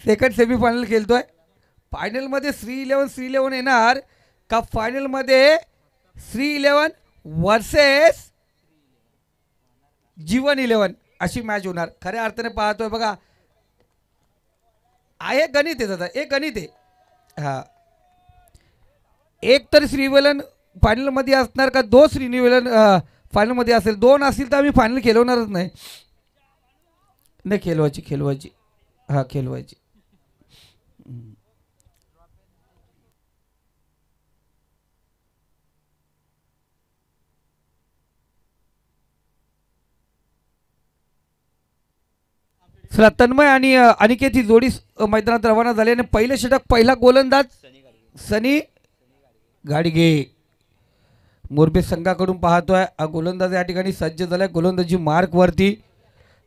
Second semifinal खेळतोय. फायनलमध्ये श्री 11 येणार का फायनलमध्ये श्री 11 वर्सेस जीवन 11 अशी मॅच होणार. खऱ्या अर्थाने पाहतोय बघा, आहे गणित आहे दादा, एक गणित आहे. हा, एक तर श्री 11 फायनलमध्ये असणार का दो श्री 11 फायनलमध्ये असेल. दोन असतील तर आम्ही फायनल खेळवणारच नाही. नाही खेळवायची. हा खेळवायची. चला तन्मय आणि अनिकेत ही जोडी मैदानात रवाना झाली आणि पहिलं षटक पहिला गोलंदाज सनी गाडगे मोरबे संघाकडून पाहतोय. गोलंदाज या ठिकाणी सज्ज झालाय गोलंदाजी मार्क वरती.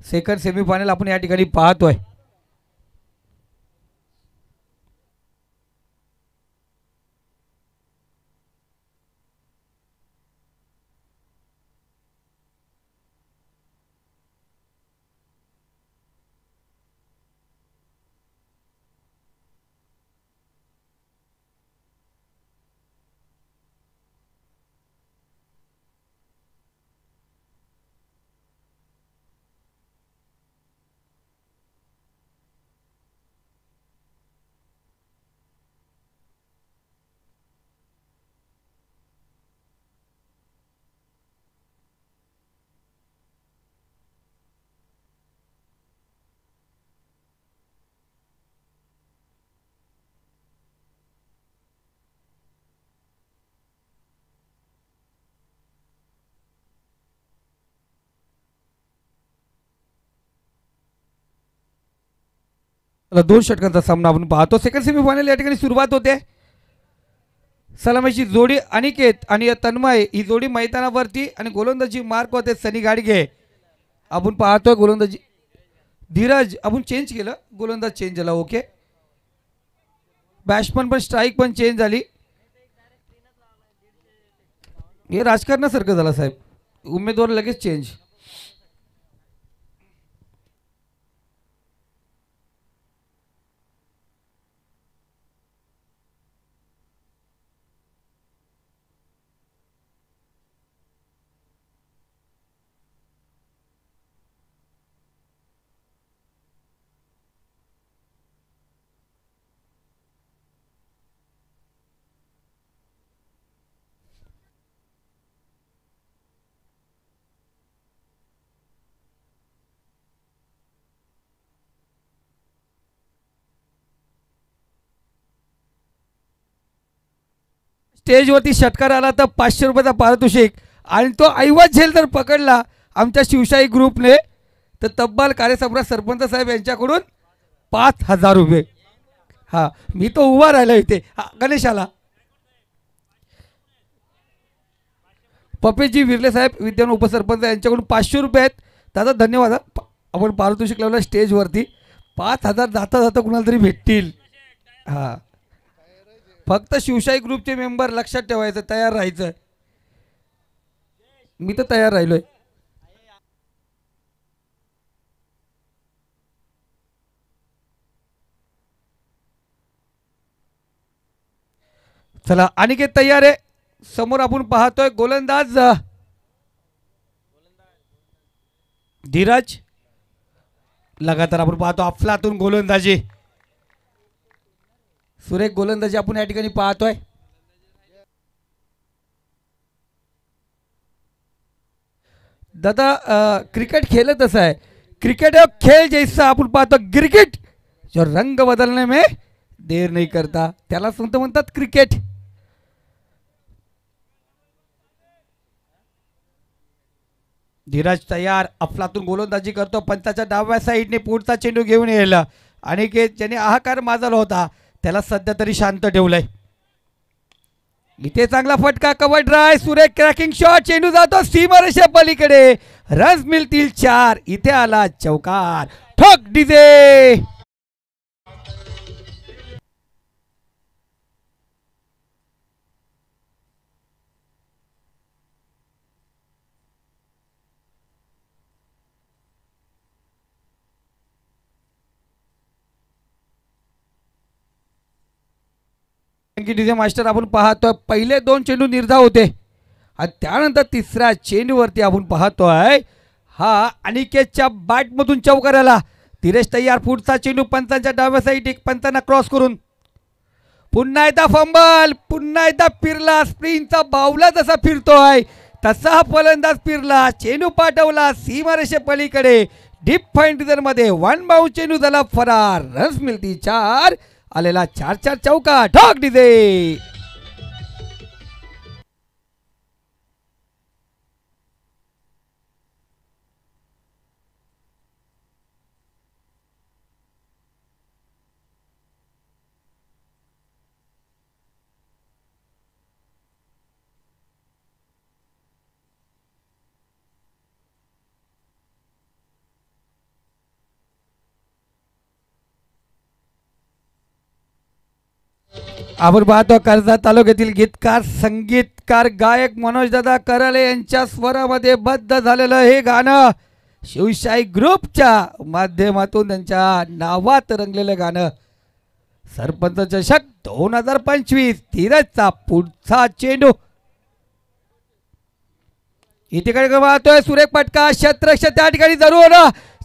सेकंड सेमीफायनल आपण या ठिकाणी पाहतोय. दोन षटकांचा सामना आपण पाहतो. सेकंड सेमीफायनल या ठिकाणी सुरुवात होते. सलामीची जोडी अनिकेत आणि तन्मय ही जोडी मैदानावरती आणि गोलंदाजी मार्क होते सनी गाडगे. आपण पाहतोय गोलंदाजी धीरज आपण चेंज केलं, गोलंदाज चेंज झाला. ओके, बॅट्समन पण स्ट्राईक पण चेंज झाली. हे राजकारणासारखं झालं साहेब, उमेदवार लगेच चेंज. स्टेजवरती षटकार आला तर 500 रुपयाचा पारितोषिक आणि तो ऐवज झेल जर पकडला आमच्या शिवशाही ग्रुपने तर तब्बल कार्यसम्राट सरपंच साहेब यांच्याकडून 5,000 रुपये. हा, मी तो उभा राहिलो इथे. हा, गणेशाला पपेजी विरले साहेब विद्यमान उपसरपंच यांच्याकडून 500 रुपये आहेत. दादा धन्यवाद. आपण पारितोषिक लावलं स्टेजवरती. 5,000 जाता जाता कुणाला तरी भेटतील. हा, फक्त शिवशाही ग्रुपचे मेंबर लक्षात ठेवायचं, तयार राहायचं. मी तर तयार राहिलोय. चला अनिकेत तयार आहे. समोर आपण पाहतोय गोलंदाज धीरज. लगातार आपण पाहतो अफलातून गोलंदाजी, सुरेख गोलंदाजी आपण या ठिकाणी पाहतोय. दादा क्रिकेट खेलत असं आहे, क्रिकेट है खेल जैसा. आपण पाहतो क्रिकेट जो रंग बदलने में देर नहीं करता, त्याला म्हणतात क्रिकेट. धीरज तयार, अफलातून गोलंदाजी करतो. पंचाच्या डाव्या साईडने पुढचा चेंडू घेऊन येईल आणि ज्याने आहाकार माजला होता त्याला सध्या तरी शांत ठेवलंय. इथे चांगला फटका, कव्हर ड्राय, सुरेख क्रॅकिंग शॉट, चेंडू जातो सीमारेषा पलीकडे. रन्स मिळतील 4. इथे आला चौकार. ठोक डीजे. डीजे मास्टर आपण पाहतोय पहिले 2 चेंडू निर्धाव होते आणि त्यानंतर तिसऱ्या चेंडूवरती आपण पाहतोय हा अनिकेतच्या बॅटमधून चौकार आला. धीरज तयार. पुढचा चेंडू पंचांच्या डाव्या साईड एक पंचांना क्रॉस करून पुन्हा एकदा फंबल. पुन्हा एकदा फिरला. स्प्रिंगचा बावला जसा फिरतोय तसा हा फलंदाज फिरला. चेंडू पाठवला सीमारेषे पलीकडे डीप फाईन मध्ये 1 बाउंड चेंडू झाला फरार. रन्स मिळती 4. आलेला 4-4 चौका. ठोक डीजे. आपण पाहतो कर्जत तालुक्यातील गीतकार संगीतकार गायक मनोजदादा कराले यांच्या स्वरामध्ये बद्ध झालेलं हे गाणं शिवशाही ग्रुपच्या माध्यमातून त्यांच्या नावात रंगलेलं गाणं. सरपंच चषक 2025. धीरजचा पुढचा चेंडू इथे पाहतोय सुरेख फटका. क्षेत्ररक्षक त्या ठिकाणी जरूर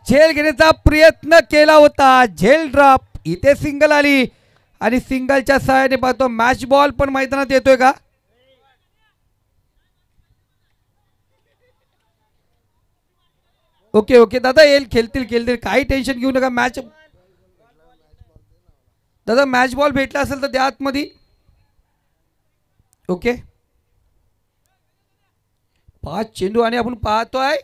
झेल घेण्याचा प्रयत्न केला होता. झेल ड्रॉप. इथे सिंगल आली आणि सिंगलच्या सहाय्याने पाहतो मॅच बॉल पण मैदानात येतोय का. ओके ओके दादा येईल. खेळतील काही टेन्शन घेऊ नका. मॅच दादा मॅच बॉल भेटला असेल तर द्या आतमध्ये. ओके 5 चेंडू आणि आपण पाहतोय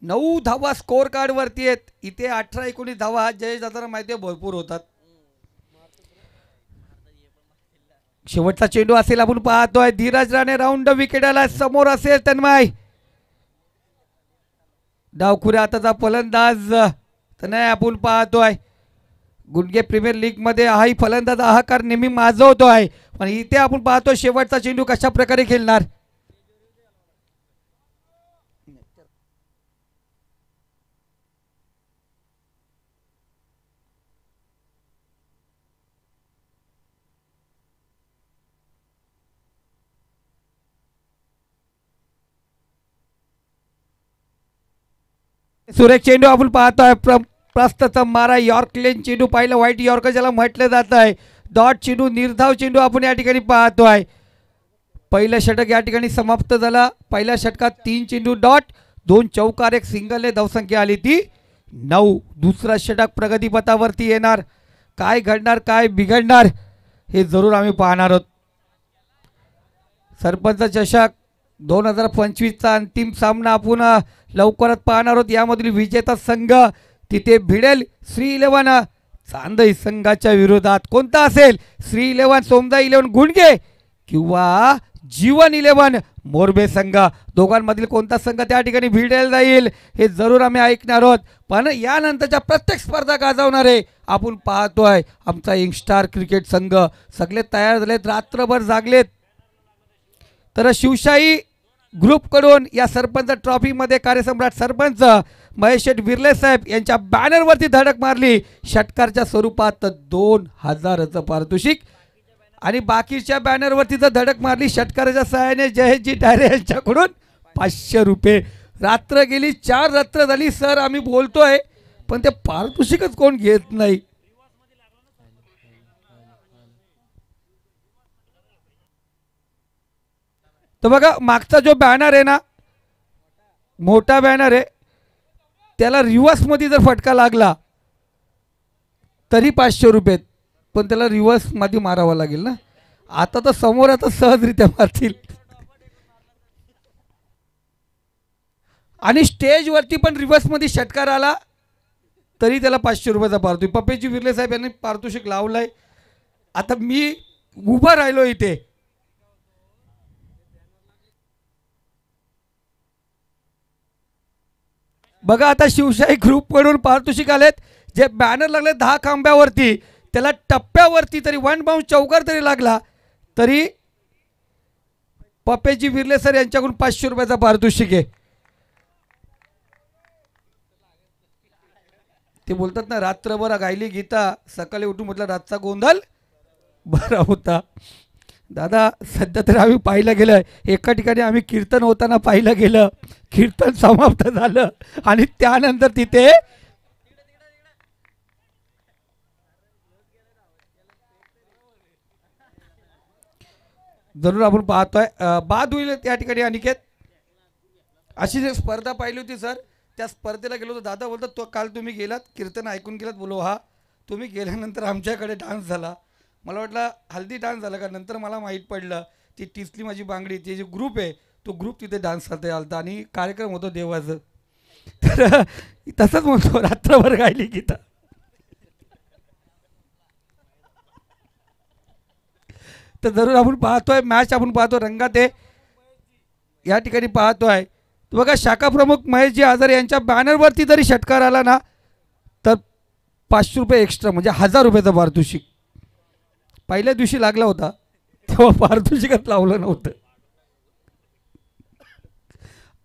9 धावा स्कोर कार्ड वरती आहेत. इथे 18-19 धावा जयेश दादांना माहिती आहे भरपूर होतात. शेवटचा चेंडू असेल आपण पाहतोय. धीरज राणे राऊंड विकेट आला. समोर असेल तन्मय. डावखुऱ्या हाताचा फलंदाज तन्मय आपण पाहतोय. गुडघे प्रीमियर लीग मध्ये हाही फलंदाज आहाकार नेहमी माजवतोय. पण इथे आपण पाहतो शेवटचा चेंडू कशा प्रकारे खेळणार. सुरेख चेंडू आपण पाहतोय. प्रस्तचा मारा यॉर्क लेन चेंडू पाहिलं. व्हाईट यॉर्क ज्याला म्हटलं जात आहे. डॉट चेंडू निर्धाव चेंडू आपण या ठिकाणी पाहतोय. पहिलं षटक या ठिकाणी समाप्त झाला. पहिल्या षटकात 3 चेंडू डॉट 2 चौकार 1 सिंगलने धावसंख्या आली ती 9. दुसरा षटक प्रगतीपथावरती येणार. काय घडणार काय बिघडणार हे जरूर आम्ही पाहणार आहोत. सरपंच चषक 2025चा अंतिम सामना आपण लवकरच पाहणार आहोत. यामधील विजेता संघ तिथे भिडेल श्री 11 चांदई संघाच्या विरोधात. कोणता असेल श्री 11 सोमदा 11 गुंडगे किंवा जीवन 11 मोरबे संघ. दोघांमधील कोणता संघ त्या ठिकाणी भिडेल जाईल हे जरूर आम्ही ऐकणार आहोत. पण यानंतरच्या प्रत्येक स्पर्धा गाजवणारे आपण पाहतोय आमचा यंगस्टार क्रिकेट संघ. सगळे तयार झालेत. रात्रभर जागलेत. तर शिवशाही ग्रुपकडून या सरपंच ट्रॉफीमध्ये कार्यसम्राट सरपंच महेश शेठ बिर्ले साहेब यांच्या बॅनरवरती धडक मारली. षटकारच्या स्वरूपात 2000चं पारितोषिक आणि बाकीच्या बॅनरवरती जर धडक मारली षटकाराच्या सहाय्याने जयेशजी डायरे यांच्याकडून 500 रुपये. रात्र गेली 4 रात्र झाली सर आम्ही बोलतोय पण ते पारितोषिकच कोण घेत नाही. तर बघा मागचा जो बॅनर आहे ना मोठा बॅनर आहे त्याला रिव्हर्स मध्ये जर फटका लागला तरी 500 रुपये. पण त्याला रिव्हर्स मध्ये मारावा लागेल ना. आता तर समोर आता सहजरित्या मारतील. आणि स्टेज वरती पण रिव्हर्स मध्ये षटकार आला तरी त्याला 500 रुपयाचा पारितोषिक. पप्पेजी बिर्ले साहेब यांनी पारितोषिक लावलंय. आता मी उभा राहिलो इथे. बघा आता शिवशाही ग्रुपकडून पारितोषिक आलेत. जे बॅनर लागले 10 खांब्यावरती त्याला टप्प्यावरती तरी 1 बाउंड चौकार तरी लागला तरी पप्पेजी बिर्ले सर यांच्याकडून 500 रुपयाचा पारितोषिक आहे. ते बोलतात ना रात्रभर गायली गीता सकाळी उठून म्हटलं रातचा गोंधळ बरा होता. दादा सध्या तर आम्ही पाहिलं गेलं एका ठिकाणी आम्ही कीर्तन होताना पाहिलं गेलं, कीर्तन समाप्त झालं आणि त्यानंतर तिथे जरूर आपण पाहतोय बाद होईल त्या ठिकाणी अनिकेत. अशी जी स्पर्धा पाहिली होती सर, त्या स्पर्धेला गेलो होतो. दादा बोलतात तो काल तुम्ही गेलात कीर्तन ऐकून गेलात, बोलो हा. तुम्ही गेल्यानंतर आमच्याकडे डान्स झाला. मला वाटलं हल्दी डान्स झाला का, नंतर मला माहीत पडलं ती टिचली माझी बांगडी ते जे ग्रुप आहे तो ग्रुप तिथे डान्स करता आलता आणि कार्यक्रम होतो देवाचं. तर तसंच म्हणतो रात्रभर गायली गीता. तर जरूर आपण पाहतोय मॅच, आपण पाहतो रंगात आहे या ठिकाणी पाहतोय. बघा शाखा प्रमुख महेशजी आझार यांच्या बॅनरवरती जरी षटकार आला ना तर 500 रुपये एक्स्ट्रा म्हणजे 1000 रुपयाचं पारितोषिक. पहिल्या दिवशी लागला होता तेव्हा पारितोषिकच लावलं नव्हतं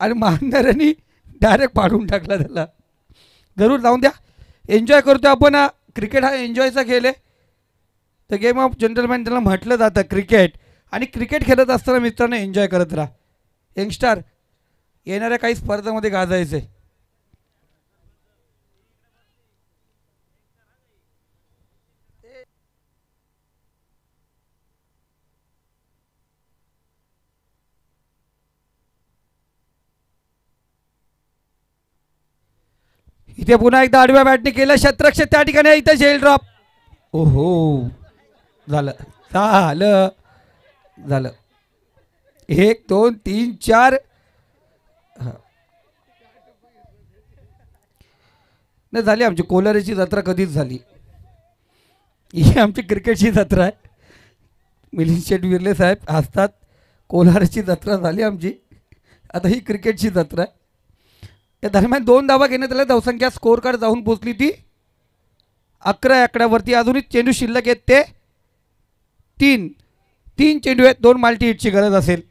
आणि मानणाऱ्यांनी डायरेक्ट पाडून टाकला त्याला. जरूर जाऊन द्या, एन्जॉय करतो आपण. क्रिकेट हा एन्जॉयचा खेळ आहे. तर गेम ऑफ जंटलमॅन त्याला म्हटलं जातं क्रिकेट. आणि क्रिकेट खेळत असताना मित्रांनो एन्जॉय करत राहा. यंगस्टार येणाऱ्या काही स्पर्धामध्ये गाजायचं आहे. इथे पुन्हा एकदा आडव्या बॅटने केलं शतरक्ष त्या ठिकाणी इथं झेल ड्रॉप. ओहो, झालं झालं झालं. 1 2 3 4. नाही झाली आमची कोलारीची जत्रा कधीच झाली. ही आमची क्रिकेटची जत्रा आहे. मिलिंद शेठ विर्ले साहेब असतात. कोलारीची जत्रा झाली आमची, आता ही क्रिकेटची जत्रा आहे. या दरम्यान 2 धावा घेण्यात आल्या. धावसंख्या स्कोर कार्ड जाऊन पोचली ती 11 आकड्यावरती. अजूनही चेंडू शिल्लक आहेत ते 3 चेंडू आहेत. 2 माल्टी हिटची गरज असेल.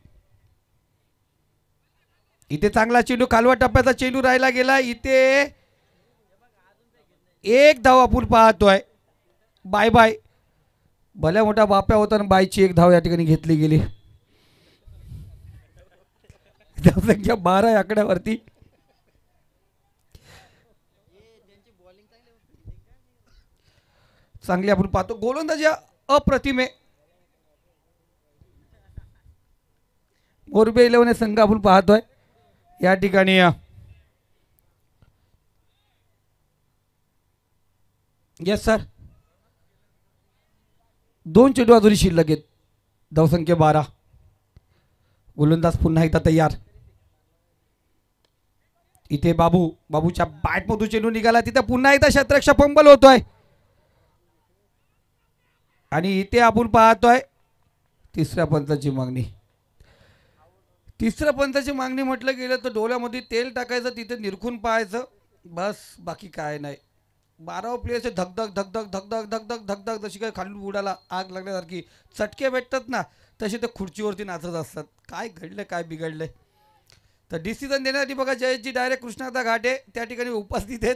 इथे चांगला चेंडू कालवा टप्प्याचा चेंडू राहिला गेला. इथे 1 धाव आपण पाहतोय. Bye bye. भल्या मोठा बाप्या होता आणि बायची 1 धाव या ठिकाणी घेतली गेली. धावसंख्या 12 आकड्यावरती. चांगली आपण पाहतो गोलंदाजी अप्रतिम आहे. मोरबी 11 संघ आपण पाहतोय या ठिकाणी. येस सर, 2 चेंडू अजूनही शिल्लक आहेत. धावसंख्या 12. गोलंदाज पुन्हा एकदा तयार. इथे बाबूच्या बॅटमधून चेंडू निघाला. तिथे पुन्हा एकदा शतरक्ष फंबल होतोय. आणि इथे आपण पाहतोय तिसऱ्या पंचाची मागणी. तिसऱ्या पंचाची मागणी म्हटलं गेलं तर डोळ्यामध्ये तेल टाकायचं, तिथे निरखून पाहायचं, बस बाकी काय नाही. 12 प्लेयरचे धगधग धगधग धगधग धगधग धगधग जशी काय खाली बुडाला आग लागल्यासारखी चटके भेटतात ना, तसे ते खुर्चीवरती नाचत असतात. काय घडलं काय बिघडलंय. तर डिसिजन देण्यासाठी बघा जयजी डायरेक्ट कृष्णादा घाटे त्या ठिकाणी उपस्थित आहेत.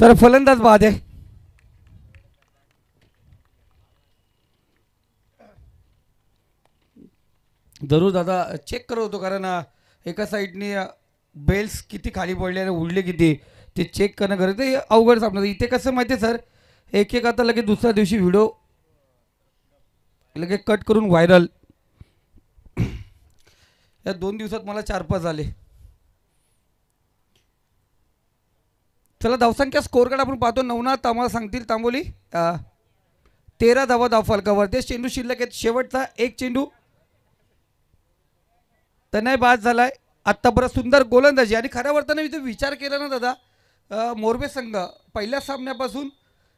तर फलंदाज बाद आहे. जरूर दादा चेक करत होतो, कारण एका साईडनी बेल्स किती खाली पडले आणि उडले किती ते चेक करणं गरजेचं आहे. अवघड सामना. इथे कसं माहिती आहे सर, एक एक आता लगेच दुसऱ्या दिवशी व्हिडिओ लगेच कट करून व्हायरल. या 2 दिवसात मला 4-5 आले. चला धावसंख्या स्कोर कार्ड आपण पाहतो. नवनाथ आम्हाला सांगतील तांबोली 13 धावा धाव फलकावर. ते चेंडू शिल्लक आहेत. शेवटचा एक चेंडू तनय बाद झालाय. आत्तापर्यंत सुंदर गोलंदाजी. आणि खऱ्या अर्थाने इथे विचार केला ना दादा, मोरबे संघ पहिल्या सामन्यापासून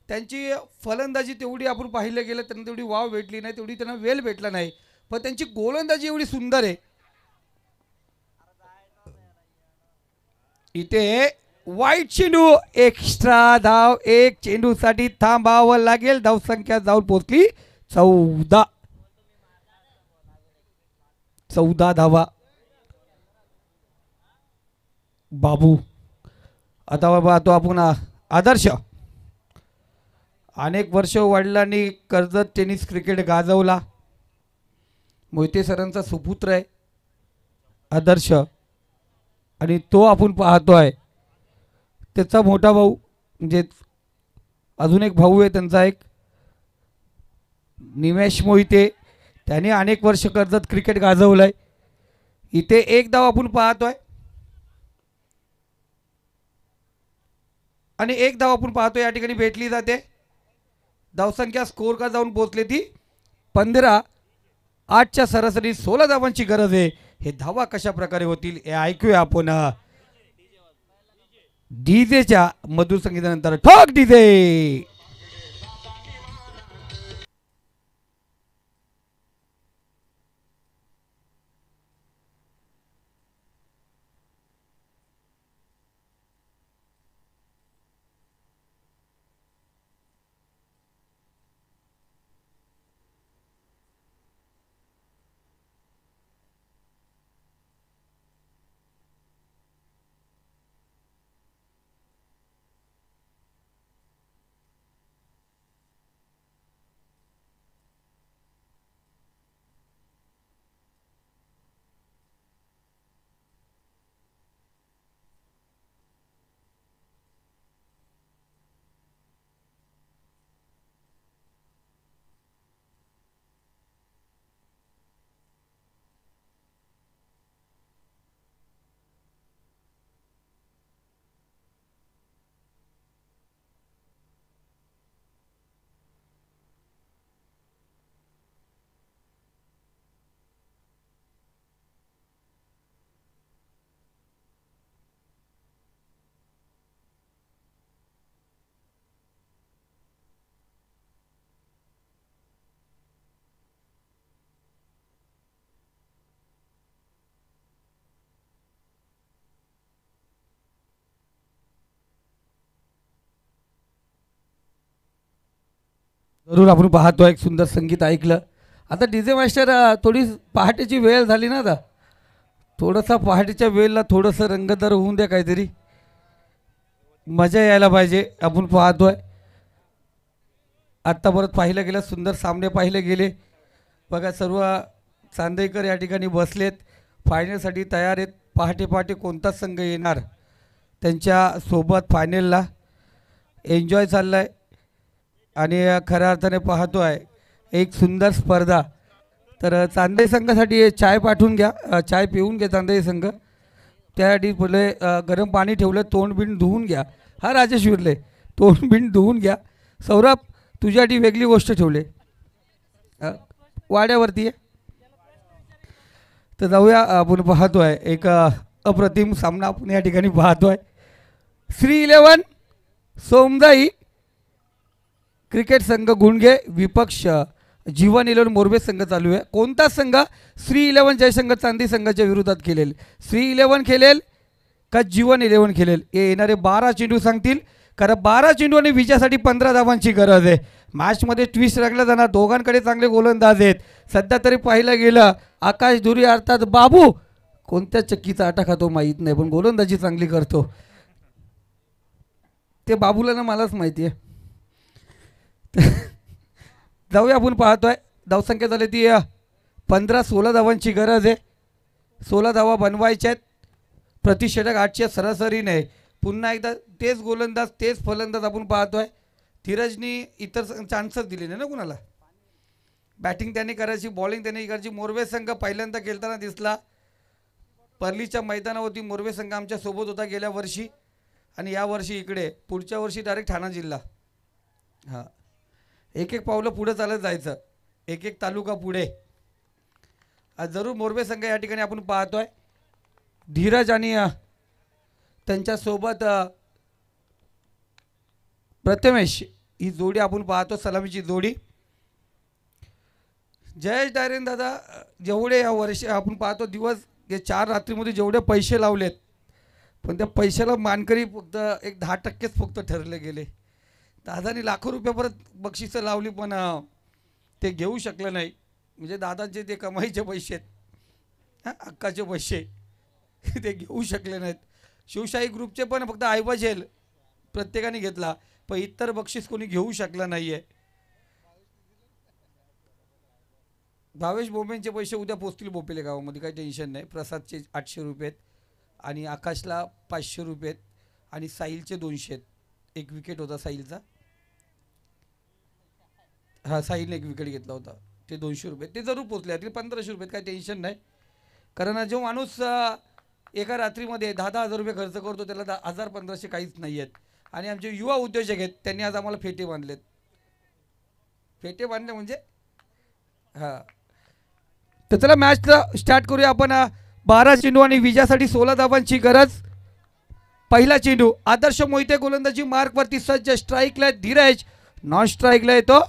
त्यांची फलंदाजी तेवढी आपण पाहिलं गेलं त्यांना तेवढी वाव भेटली नाही, तेवढी त्यांना वेळ भेटला नाही, पण त्यांची गोलंदाजी एवढी सुंदर आहे. इथे वाईट चेंडू, एक्स्ट्रा धाव. एक चेंडूसाठी थांबावं लागेल. धावसंख्या जाऊन पोहोचली 14 धावा. बाबू आता बाबा तो आपण आदर्श अनेक वर्ष वडिलांनी कर्जत टेनिस क्रिकेट गाजवला. मोहिते सरांचा सुपुत्र आहे आदर्श, आणि तो आपण पाहतोय त्याचा मोठा भाऊ, म्हणजे अजून एक भाऊ आहे त्यांचा एक निमेश मोहिते, त्याने अनेक वर्ष कर्जत क्रिकेट गाजवलंय. इथे एक धाव आपण पाहतोय आणि एक धाव आपण पाहतोय या ठिकाणी भेटली जाते. धावसंख्या स्कोर का जाऊन पोहोचली ती 15. 8च्या सरासरी 16 धावांची गरज आहे. हे धावा कशा प्रकारे होतील हे ऐकूया आपण डीजेच्या मधुर संगीतानंतर. ठोक डीजे. जरूर आपण पाहतो. एक सुंदर संगीत ऐकलं. आता डीजे मास्टर थोडी पहाटेची वेळ झाली ना, आता थोडंसं पहाटेच्या वेळेला थोडंसं रंगतदार होऊन द्या, काहीतरी मजा यायला पाहिजे. आपण पाहतोय आत्ता परत पाहिलं गेलं सुंदर सामने पाहिले गेले बघा. सर्व चांदेकर या ठिकाणी बसलेत, फायनलसाठी तयार आहेत. पहाटे पहाटे कोणता संघ येणार त्यांच्या सोबत फायनलला. एन्जॉय चालला आहे आणि खऱ्या अर्थाने पाहतो आहे एक सुंदर स्पर्धा. तर चांदई संघासाठी चाय पाठवून घ्या, चाय पिऊन घ्या चांदई संघ. त्यासाठी पहिले गरम पाणी ठेवलं, तोंड बिंड धुवून घ्या. हा राजेश विरले, तोंड बिंड धुवून घ्या. सौरभ तुझ्यासाठी वेगळी गोष्ट ठेवले वाड्यावरती आहे. तर जाऊया. आपण पाहतो आहे एक अप्रतिम सामना आपण या ठिकाणी पाहतो आहे. श्री 11 सोमदाई क्रिकेट संघ गुणगे विपक्ष जीवन 11 मोरबे संघ चालू आहे. कोणता संघ? श्री 11 जयशंकर चांदी संघाच्या विरोधात खेळेल. श्री 11 खेळेल का जीवन 11 खेळेल हे येणारे 12 चेंडू सांगतील. कारण 12 चेंडू आणि विजयासाठी 15 धावांची गरज आहे. मॅचमध्ये ट्विस्ट लागला जाणार. दोघांकडे चांगले गोलंदाज आहेत. सध्या तरी पाहिलं गेलं आकाश धुरी अर्थात बाबू कोणत्या चक्कीचा आटा खातो माहीत नाही, पण गोलंदाजी चांगली करतो. ते बाबूला ना मलाच माहिती आहे. जाऊया आपण पाहतोय धावसंख्या झाली ती 15-16 धावांची गरज आहे. 16 धावा बनवायच्या आहेत. प्रतिषेधक 8च्या सरासरीने. पुन्हा एकदा तेच गोलंदाज तेच फलंदाज आपण पाहतोय. धीरजनी इतर चान्सच दिले नाही ना कुणाला. बॅटिंग त्यांनी करायची, बॉलिंग त्यांनी करायची. मोरवे संघ पहिल्यांदा खेळताना दिसला. परलीच्या मैदानावरती मोरवे संघ आमच्या सोबत होता गेल्या वर्षी आणि या वर्षी इकडे. पुढच्या वर्षी डायरेक्ट ठाणा जिल्हा. हां, एक एक पावलं पुढे चालत जायचं, एक एक तालुका पुढे. आज जरूर मोरवे संघ या ठिकाणी आपण पाहतोय. धीरज आणि त्यांच्यासोबत प्रथमेश ही जोडी आपण पाहतो, सलामीची जोडी. जयेश डायरेन दादा जेवढे या वर्षी आपण पाहतो दिवस हे 4 रात्रीमध्ये जेवढे पैसे लावलेत, पण त्या पैशाला मानकरी फक्त एक 10%च फक्त ठरले गेले. दादानी लाखो रुपये परत बक्षिसं लावली पण ते घेऊ शकलं नाही. म्हणजे दादांचे ते कमाईचे पैसे आहेत, हां हक्काचे पैसे ते घेऊ शकले नाहीत. शिवशाही ग्रुपचे पण फक्त ऐवजेल प्रत्येकाने घेतला, पण इतर बक्षीस कोणी घेऊ शकलं नाही आहे. भावेश बोंबेंचे पैसे उद्या पोचतील बोपेले गावामध्ये, काही टेन्शन नाही. प्रसादचे 800 रुपये आहेत आणि आकाशला 500 रुपये आहेत आणि साहिलचे 200 आहेत. एक विकेट होता साहिलचा. हां, साहिलने एक विकेट घेतला होता, ते 200 रुपये ते जरूर पोचले आहेत. 1500 रुपये काही टेन्शन नाही. कारण जो माणूस एका रात्रीमध्ये 10-10 हजार रुपये खर्च करतो त्याला 1000-1500 काहीच नाही आहेत. आणि आमचे युवा उद्योजक आहेत त्यांनी आज आम्हाला फेटे बांधलेत. फेटे बांधले म्हणजे हां. तर चला मॅचला स्टार्ट करूया आपण. 12 चेंडू आणि विजयासाठी 16 धावांची गरज. पहिला चेंडू आदर्श मोहिते गोलंदाजी मार्कवरती सज्ज. स्ट्राईकला धीरज, नॉन स्ट्राईकला येतो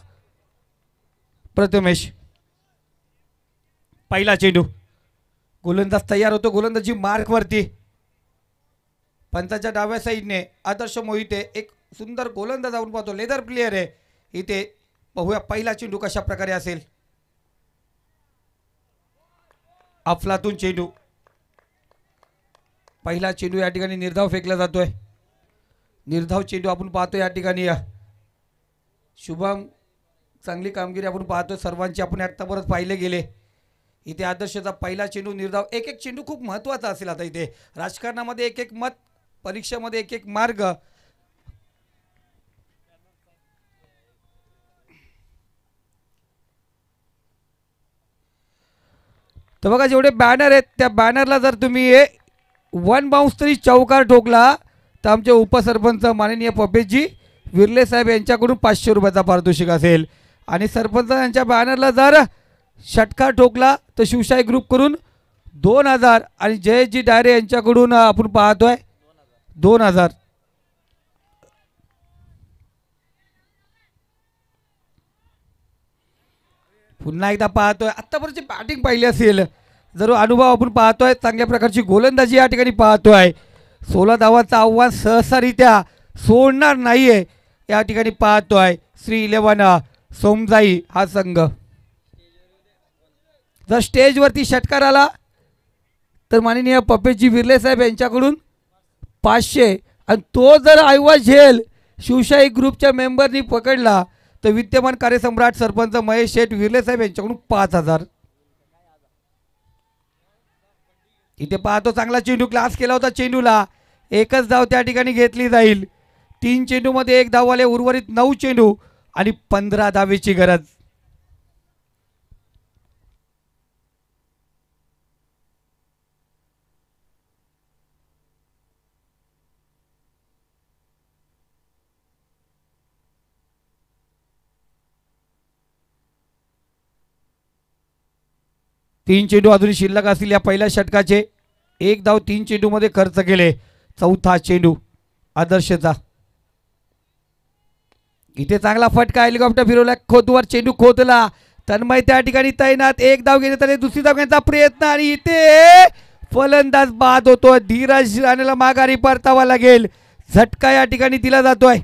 प्रथमेश. पहिला चेंडू गोलंदाज तयार होतो गोलंदाजी मार्कवरती. पंचाच्या डाव्या साईडने आदर्श मोहिते, एक सुंदर गोलंदाज आपण पाहतो, लेदर प्लेयर आहे. इथे पाहूया पहिला चेंडू कशा प्रकारे असेल. अफलातून चेंडू. पहिला चेंडू या ठिकाणी निर्धाव फेकला जातोय. निर्धाव चेंडू आपण पाहतो या ठिकाणी. शुभम चांगली कामगिरी आपण पाहतो सर्वांची, आपण आत्तापर्यंत पाहिले गेले. इथे आदर्शचा पहिला चेंडू निर्धाव. एक एक चेंडू खूप महत्त्वाचा असेल. आता इथे राजकारणामध्ये एक एक मत, परीक्षेमध्ये एक एक मार्ग. तर बघा जेवढे बॅनर आहेत त्या बॅनरला जर तुम्ही 1 बाउन्स तरी चौकार ठोकला तर आमचे उपसरपंच माननीय पपेशजी विर्ले साहेब यांच्याकडून 500 रुपयाचा पारितोषिक असेल. आणि सरपंच यांच्या बॅनरला जर षटकार ठोकला तर शिवशाही ग्रुप करून 2000 आणि जयजी डायरे यांच्याकडून आपण पाहतोय 2000. पुन्हा एकदा पाहतोय. आत्तापर्यंतची बॅटिंग पाहिली असेल, जरूर अनुभव आपण पाहतोय, चांगल्या प्रकारची गोलंदाजी या ठिकाणी पाहतोय. 16 धावांचं आव्हान सहसारित्या सोडणार नाहीये या ठिकाणी पाहतोय श्री 11 सोमजाई हा संघ. जर स्टेजवरती षटकार आला तर माननीय पपेशजी विर्ले साहेब यांच्याकडून 500 आणि तो जर आवाज झेल शिवशाही ग्रुपच्या मेंबरनी पकडला तर विद्यमान कार्यसम्राट सरपंच महेश शेठ विर्ले साहेब यांच्याकडून 5000. इथे पाहतो चांगला चेंडू, क्लास केला होता चेंडूला. एकच धाव त्या ठिकाणी घेतली जाईल. 3 चेंडूमध्ये 1 धाव आले, उर्वरित 9 चेंडू आणि 15 धावेची गरज. तीन चेंडू अजून शिल्लक असतील या पहिल्या षटकाचे. 1 धाव 3 चेंडूमध्ये खर्च केले. चौथा चेंडू आदर्शचा. इथे चांगला फटका, हेलिकॉप्टर फिरवला, खोतवर चेंडू खोतला. तन्मय त्या ठिकाणी तैनात. 1 धाव घेण्यात आले, दुसरी धाव घेण्याचा प्रयत्न आणि इथे फलंदाज बाद होतो. धीरज राणेला माघारी परतावा लागेल. झटका या ठिकाणी दिला जातोय.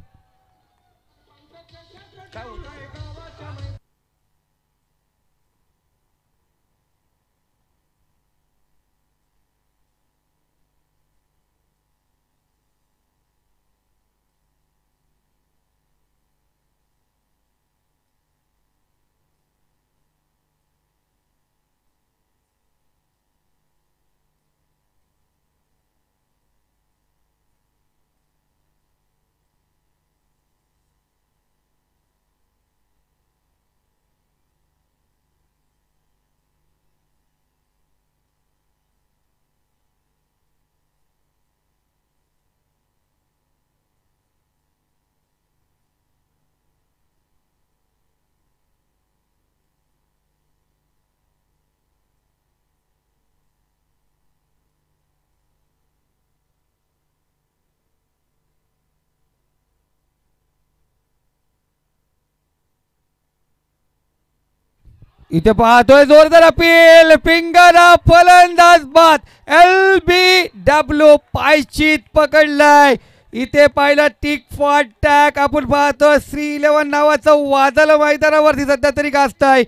इथे पाहतोय जोरदार अपील, पिंगारा फलंदाज बाद, LBW पायचीत पकडलाय. इथे पाहिलं टिक फॉर टॅक. आपण पाहतोय श्री11 नावाचं वादळ मैदानावरती सध्या तरी गाजतंय.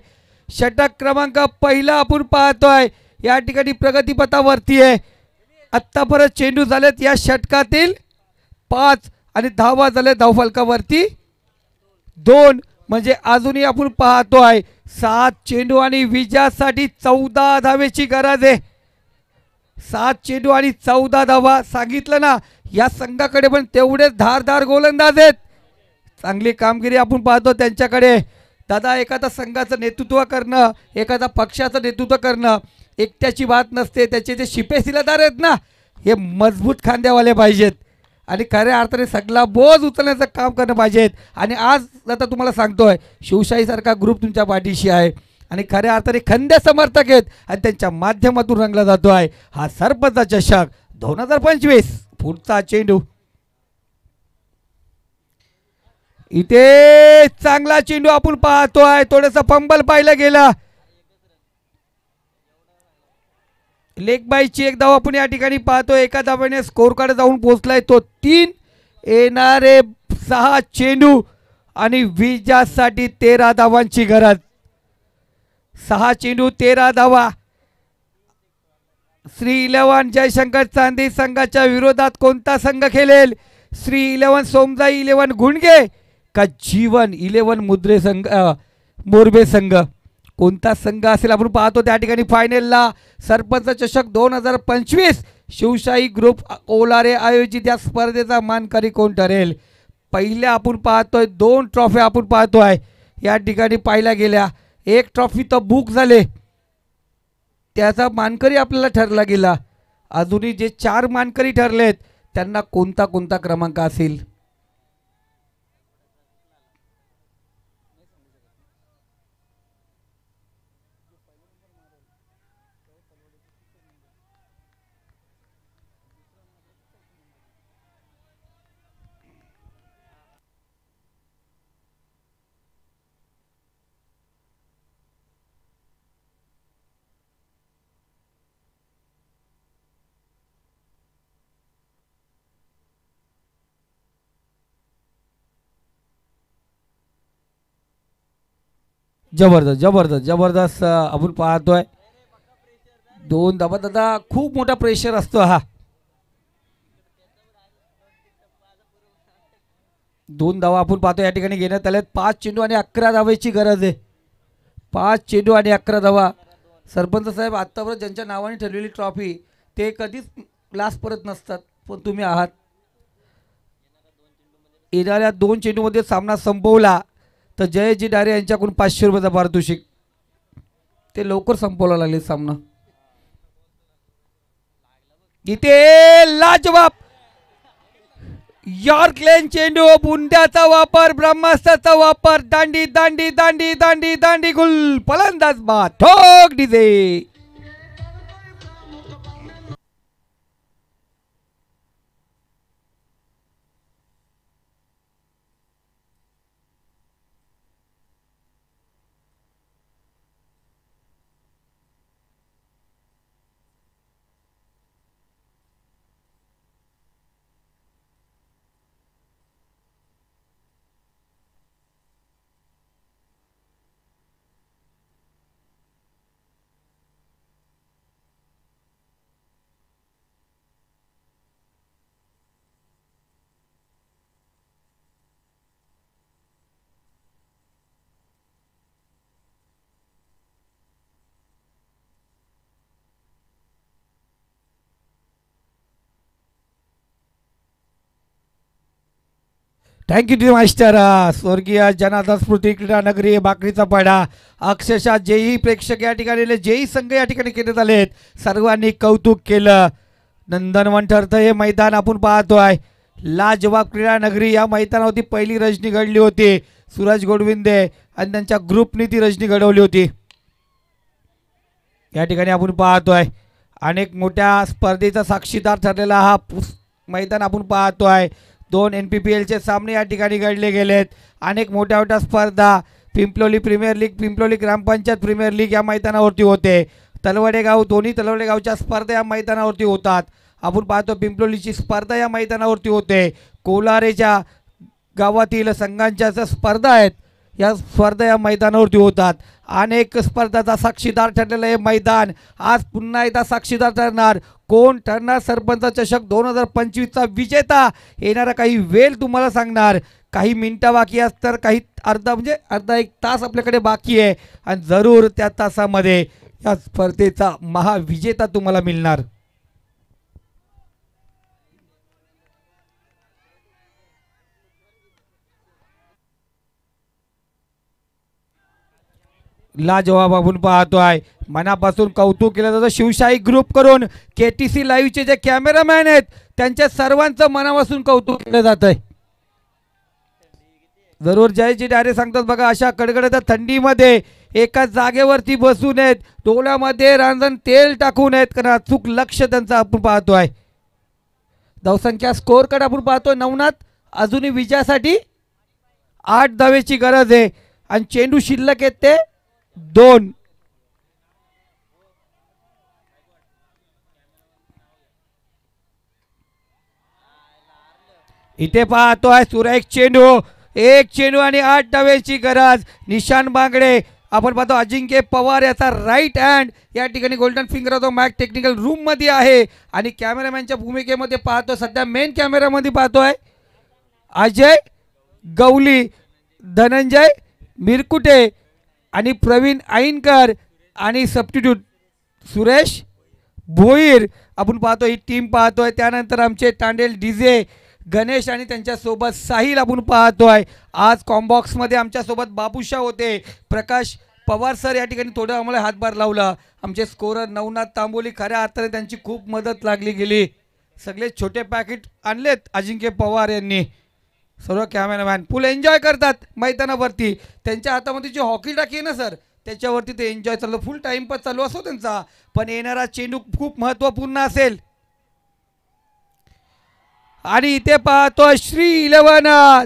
षटक क्रमांक पहिला आपण पाहतोय या ठिकाणी प्रगतीपथावरती आहे. आत्तापर्यंत चेंडू झालेत या षटकातील 5 आणि धावा झाले धावफलकावरती 2, म्हणजे अजूनही आपण पाहतोय 7 चेंडू आणि विजयासाठी 14 धावेची गरज आहे. 7 चेंडू आणि 14 धावा. सांगितलं ना, या संघाकडे पण तेवढेच धारदार गोलंदाज आहेत. चांगली कामगिरी आपण पाहतो त्यांच्याकडे. दादा, एखादा संघाचं नेतृत्व करणं, एखादा पक्षाचं नेतृत्व करणं एकट्याची बात नसते. त्याचे जे शिपेशिलादार आहेत ना, हे मजबूत खांद्यावाले पाहिजेत आणि खऱ्या अर्थाने सगळा बोज उचलण्याचं काम करणं पाहिजेत. आणि आज आता तुम्हाला सांगतोय शिवशाहीसारखा ग्रुप तुमच्या पाठीशी आहे आणि खऱ्या अर्थाने खंदे समर्थक आहेत आणि त्यांच्या माध्यमातून रंगला जातो आहे हा सरपंच चषक 2025. पुढचा चेंडू इथे चांगला चेंडू आपण पाहतोय. थोडंसं फंबल पाहिलं गेलं. लेग बाईची एक धाव आपण या ठिकाणी पाहतोय. एका धावेने स्कोर कार्ड जाऊन पोहोचलाय तो 3. येणारे 6 चेंडू आणि विजयासाठी 13 धावांची गरज. 6 चेंडू 13 धावा. श्री11 जयशंकर चांदी संघाच्या विरोधात कोणता संघ खेळेल? श्री11 सोमजाई 11 गुणगे का जीवन 11 मुद्रे संघ मोरबे संघ? कोणता संघ असेल आपण पाहतो त्या ठिकाणी फायनलला. सरपंच चषक 2025 शिवशाही ग्रुप कोलारे आयोजित या स्पर्धेचा मानकरी कोण ठरेल? पहिल्या आपण पाहतोय 2 ट्रॉफी आपण पाहतोय या ठिकाणी पाहिल्या गेल्या. एक ट्रॉफी तर बुक झाले, त्याचा मानकरी आपल्याला ठरला गेला. अजूनही जे 4 मानकरी ठरलेत त्यांना कोणता कोणता क्रमांक असेल? जबरदस्त जबरदस्त जबरदस्त आपण पाहतोय 2 धावा. दादा, खूप मोठा प्रेशर असतो हा. 2 धावा आपण पाहतो या ठिकाणी घेण्यात आल्यात. 5 चेंडू आणि 11 धावेची गरज आहे. 5 चेंडू आणि 11 धावा. सरपंच साहेब, आत्तापर्यंत ज्यांच्या नावाने ठरलेली ट्रॉफी ते कधीच लास्ट परत नसतात, पण तुम्ही आहात. येणाऱ्या 2 चेंडूमध्ये सामना संपवला तर जयजी डारे यांच्याकडून 500 रुपयाचा पारितोषिक. ते लवकर संपवला लागले सामना. इथे लाजवाब यॉर्क लेन चेंडू, बुंड्याचा वापर, ब्रह्मास्त्राचा वापर, दांडी दांडी दांडी दांडी दांडी गुल, फलंदाज बाद, ठोक डीजे. Thank you master. स्वर्गीय जनार्दन स्मृती क्रीडा नगरी बाकरीचा पाडा. अक्षरशः जेही प्रेक्षक या ठिकाणी, जेही संघ या ठिकाणी खेळत आलेत, सर्वांनी कौतुक केलं. नंदनवन ठरतं हे मैदान आपण पाहतोय. लाजवाब क्रीडा नगरी या मैदानावरती पहिली रजनी घडली होती. सूरज गोडविंदे आणि त्यांच्या ग्रुपने ती रजनी घडवली होती. या ठिकाणी आपण पाहतोय अनेक मोठ्या स्पर्धेचा साक्षीदार ठरलेला हा मैदान आपण पाहतोय. 2 NPPLचे सामने या ठिकाणी घडले गेलेत. अनेक मोठ्या मोठ्या स्पर्धा पिंपलोली प्रीमियर लीग, पिंपलोली ग्रामपंचायत प्रीमियर लीग या मैदानावरती होते. तलवडे गाव, दोन्ही तलवडे गावच्या स्पर्धा या मैदानावरती होतात. आपण पाहतो पिंपलोलीची स्पर्धा या मैदानावरती होते. कोलारेच्या गावातील संघांच्या ज्या स्पर्धा आहेत या स्पर्धा या मैदानावरती होतात. अनेक स्पर्धाचा साक्षीदार ठरलेलं हे मैदान आज पुन्हा एकदा साक्षीदार ठरणार. कोण ठरणार सरपंच चषक 2025चा विजेता? येणारा काही वेळ तुम्हाला सांगणार. काही मिनटं बाकी असतात, काही अर्धा एक तास आपल्याकडे बाकी आहे आणि जरूर त्या तासामध्ये या स्पर्धेचा महाविजेता तुम्हाला मिळणार. लाजवाब आपण पाहतोय. मनापासून कौतुक केलं जातं शिवशाही ग्रुप करून. KTC लाईव्हचे जे कॅमेरामॅन आहेत त्यांच्या सर्वांचं मनापासून कौतुक केलं जात आहे. जरूर जयजी डायरे सांगतात बघा, अशा कडकडत्या थंडीमध्ये एका जागेवरती बसून आहेत, डोळ्यामध्ये रांजण तेल टाकून आहेत, कारण अचूक लक्ष त्यांचं आपण पाहतोय. धावसंख्या स्कोअर कडे आपण पाहतोय. नवनाथ अजूनही विजयासाठी 8 धावेची गरज आहे आणि चेंडू शिल्लक आहेत ते 2. इथे पाहतोय सुरेख चेंडू, एक चेंडू आणि 8 धावेची गरज. निशान बांगडे आपण पाहतो. अजिंक्य पवार याचा राईट हँड या ठिकाणी golden finger of the match technical room मध्ये आहे आणि कॅमेरामॅनच्या भूमिकेमध्ये पाहतो. सध्या मेन कॅमेरामध्ये पाहतोय अजय गवली, धनंजय मिरकुटे आणि प्रवीण आईनकर आणि सबस्टिट्यूट सुरेश भोईर आपण पाहतो. ही टीम पाहतोय. त्यानंतर आमचे तांडेल डीजे गणेश आणि त्यांच्यासोबत साहिल आपण पाहतोय. आज कॉम्बॉक्समध्ये आमच्यासोबत बाबूशा होते. प्रकाश पवार सर या ठिकाणी थोडं आम्हाला हातभार लावला. आमचे स्कोरर नवनाथ तांबोली, खऱ्या अर्थाने त्यांची खूप मदत लागली गेली. सगळे छोटे पॅकेट आणलेत अजिंक्य पवार यांनी. सर्व कॅमेरामॅन फुल एन्जॉय करतात मैदानावरती. त्यांच्या हातामध्ये जी हॉकी टाकी आहे ना सर, त्याच्यावरती ते एन्जॉय चालू, फुल टाइमपास चालू असतो त्यांचा. पण येणारा चेंडू खूप महत्त्वपूर्ण असेल. आणि इथे पाहतो श्री 11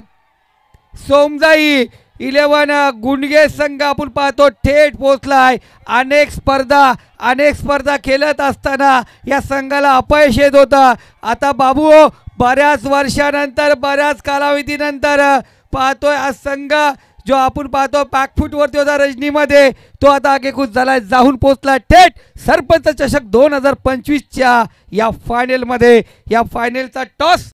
सोमजाई 11 गुंडगे संघ आपण पाहतो थेट पोहोचलाय. अनेक स्पर्धा खेळत असताना या संघाला अपयश येत होता. आता बाबू बऱ्याच वर्षानंतर, बऱ्याच कालावधीनंतर पाहतोय हा संघ जो आपण पाहतो पॅकफूट वरती होता रजनीमध्ये, तो आता आगेकूच झाला, जाऊन पोहोचला थेट सरपंच चषक 2025च्या या फायनलमध्ये. या फायनलचा टॉस